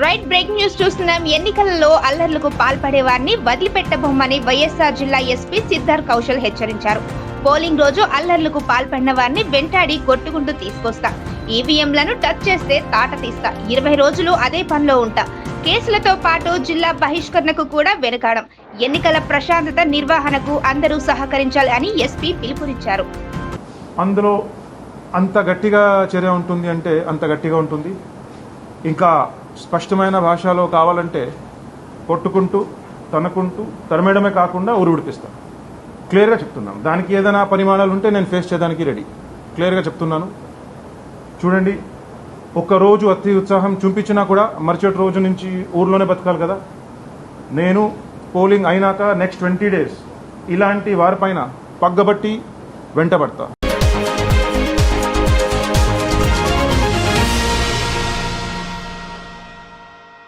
Right breaking news చూస్తున్నాం. ఎన్నికలలో అల్లర్లకు పాల్పడే వారిని వదిలిపెట్టబోమని వైఎస్ఆర్ జిల్లా ఎస్పీ సిద్ధార్థ్ కౌశల్ హెచ్చరించారు. పోలింగ్ రోజు అల్లర్లకు పాల్పడిన వారిని వెంటాడి కొట్టుకుంటూ తీసుకొస్తా, ఈవీఎంలను టచ్ చేస్తే తాట తీస్తా, 20 రోజులు అదే పనిలో ఉంటా, కేసులతో పాటు జిల్లా బహిష్కరణకు కూడా వెనకాడం, ఎన్నికల ప్రశాంతత నిర్వహణకు అందరూ సహకరించాలి అని ఎస్పీ పిలుపునిచ్చారు. అందులో అంత గట్టిగా చర్య ఉంటుంది అంటే అంత గట్టిగా ఉంటుంది. ఇంకా స్పష్టమైన భాషలో కావాలంటే కొట్టుకుంటూ తనుకుంటూ తరిమేయడమే కాకుండా ఉరిపిస్తాం. క్లియర్గా చెప్తున్నాను. దానికి ఏదైనా పరిమాణాలు ఉంటే నేను ఫేస్ చేయడానికి రెడీ. క్లియర్గా చెప్తున్నాను. చూడండి, ఒక్కరోజు అతి ఉత్సాహం చూపించినా కూడా మరుసటి రోజు నుంచి ఊర్లోనే బతకాలి కదా. నేను పోలింగ్ అయినాక నెక్స్ట్ 20 days ఇలాంటి వారిపైన పగ్గబట్టి వెంటబడతా.